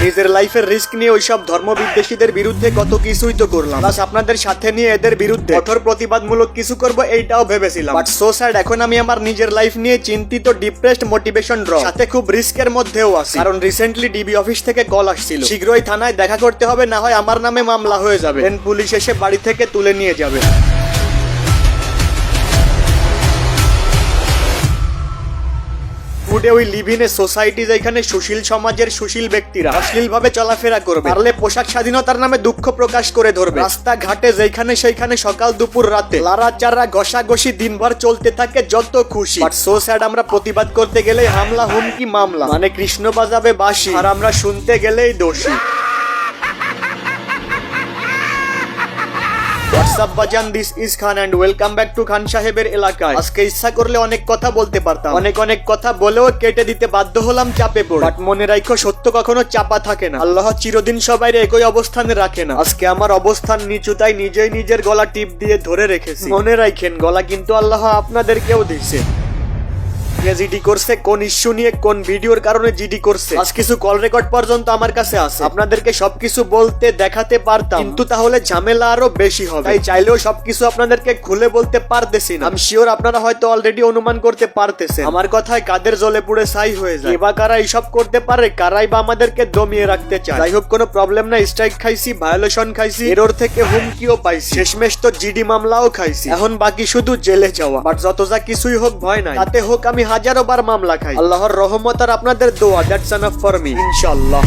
নিজের লাইফের রিস্ক নিয়ে ওইসব ধর্মবিদ্বেষীদের বিরুদ্ধে কত কিছুই তো করলাম, প্লাস আপনাদের সাথে নিয়ে এদের বিরুদ্ধে কঠোর প্রতিবাদমূলক কিছু করব এইটাও ভেবেছিলাম। বাট সো স্যাড, এখন আমি আমার নিজের লাইফ নিয়ে চিন্তিত, ডিপ্রেসড, মোটিভেশন ড্র, সাথে খুব রিস্কের মধ্যেও আছি। কারণ রিসেন্টলি ডিবি অফিস থেকে কল আসছিল, শীঘ্রই থানায় দেখা করতে হবে, না হয় আমার নামে মামলা হয়ে যাবে, দেন পুলিশ এসে বাড়ি থেকে তুলে নিয়ে যাবে। Today we live in a society যেখানে সুশীল সমাজের সুশীল ব্যক্তিরা অশ্লীল ভাবে চলাফেরা করবে, পারলে পোশাক স্বাধীনতার নামে দুঃখ প্রকাশ করে ধরবে, রাস্তা ঘাটে যেখানে সেইখানে সকাল দুপুর রাতে লাড়াচাড়া ঘষাঘষি দিনভর চলতে থাকে যত খুশি। বাট সো স্যাড, আমরা প্রতিবাদ করতে গেলেই হামলা, হুমকি, মামলা, মানে কৃষ্ণ বাজাবে বাঁশি আর আমরা শুনতে গেলেই দোষী। হোয়াটসঅ্যাপ বাজান, this is Khan and welcome back to Khan সাহেবের এলাকায়। আজকে ইচ্ছা করলে অনেক কথা বলতে পারতাম, অনেক কথা বলেও কেটে দিতে বাধ্য হলাম চাপে পড়ে। বাট মনে রাখো, সত্য কখনো চাপা থাকে না, আল্লাহ চিরদিন সবাই একই অবস্থানে রাখে না। আজকে আমার অবস্থান নিচু, তাই নিজেই নিজের গলা টিপ দিয়ে ধরে রেখেছি। মনে রাখেন, গলা কিন্তু আল্লাহ আপনাদেরকেও দিছে। জিডি করছে কোন ইস্যু নিয়ে, কোন ভিডিওর কারণে জিডি করছে, আজ কিছু কল রেকর্ড পর্যন্ত আমার কাছে আছে। আপনাদেরকে সবকিছু বলতে দেখাতে পারতাম, কিন্তু তাহলে ঝামেলা আরো বেশি হবে, তাই চাইলেও সবকিছু আপনাদেরকে খুলে বলতে পারতেছি না। আমি শিওর আপনারা হয়তো অলরেডি অনুমান করতে পারতেছেন আমার কথায় কাদের জ্বলে পুড়ে ছাই হয়ে যায়। এবার কারা এইসব করতে পারে, কারাই বা আমাদেরকে দমিয়ে রাখতে চায়। যাই হোক, কোনো প্রবলেম না, স্ট্রাইক খাইছি, ভায়োলেশন খাইছি, এরর থেকে হুমকিও পাইছি, শেষমেশ তো জিডি মামলাও খাইছি। এখন বাকি শুধু জেলে যাওয়া। বাট যত যা কিছুই হোক, ভয় নাই, তাতে হোক আমি হাজারো বার মামলা খাই, আল্লাহর রহমত আর আপনাদের দোয়া, দ্যাটস এনাফ ফর মি, ইনশাআল্লাহ।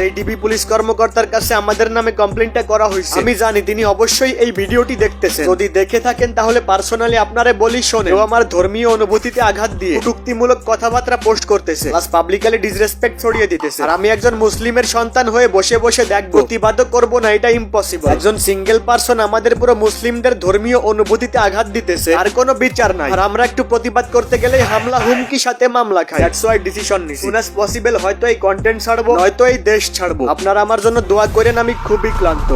এই ডিবি পুলিশ কর্মকর্তার কাছে আমাদের নামে কমপ্লেইনটা করা হয়েছে। আমি জানি তিনি অবশ্যই এই ভিডিওটি দেখতেছেন, যদি দেখে থাকেন তাহলে পার্সোনালি আপনারে বলি শোনেন। ও আমার ধর্মীয় অনুভূতিতে আঘাত দিয়ে কটূক্তিমূলক কথাবার্তা পোস্ট করতেছে, প্লাস পাবলিকলি ডিসরেসপেক্ট ছড়িয়ে দিতেছে। আর আমি একজন মুসলিমের সন্তান হয়ে বসে বসে দেখব, প্রতিবাদও করব না, এটা ইম্পসিবল। একজন সিঙ্গেল পারসন আমাদের পুরো মুসলিমদের ধর্মীয় অনুভূতিতে আঘাত দিতেছে, আর কোনো বিচার নাই। আর আমরা একটু প্রতিবাদ করতে গেলেই হামলা, হুমকি, সাথে মামলা খাই। দ্যাটস ওয়াই ডিসিশন নিছি, সুন অ্যাজ পসিবল হয়তো এই কন্টেন্ট ছাড়বো, নয়তো এই দেশ ছাড়বো। আপনারা আমার জন্য দোয়া করেন, আমি খুবই ক্লান্ত।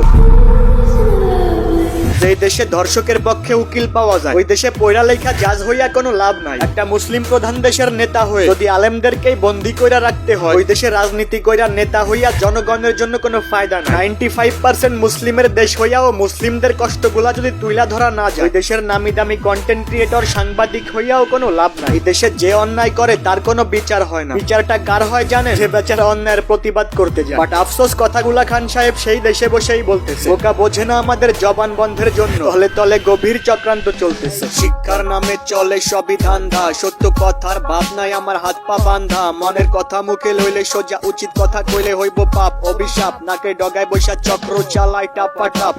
যে দেশে ধর্ষকের পক্ষে উকিল পাওয়া যায়, ওই দেশে পয়রা লেখা জাজ হইয়া কোনো লাভ নাই। একটা মুসলিম প্রধান দেশের নেতা হয়ে যদি আলেমদেরকেই বন্দী কইরা রাখতে হয়, ওই দেশে রাজনীতি কইরা নেতা হইয়া জনগণের জন্য কোনো ফায়দা নাই। 95% মুসলিমের দেশ হইয়াও মুসলিমদের কষ্টগুলা যদি তুইলা ধরা না যায়, ওই দেশের নামি দামি কন্টেন্ট ক্রিয়েটর, সাংবাদিক হইয়াও কোনো লাভ নাই। এই দেশে যে অন্যায় করে তার কোনো বিচার হয় না। বিচারটা কার হয় জানেন? যে বেচারা অন্যায়ের প্রতিবাদ করতে যায়। বাট আফসোস, কথাগুলা খান সাহেব সেই দেশে বসেই বলতেছে। বোকা বোঝে না আমাদের জবান বন্ধের জন্য তলে তলে গভীর চক্রান্ত চলতেছে। শিক্ষার নামে চলে সবই ধান্ধা, সত্য কথার ভাব নাই আমার হাত পা বান্ধা। মনের কথা মুখে লইলে সোজা, উচিত কথা কইলে হইব পাপ, অভিশাপ। নাকে ডগায় বৈশা চক্র চালায় টাপা টাপ।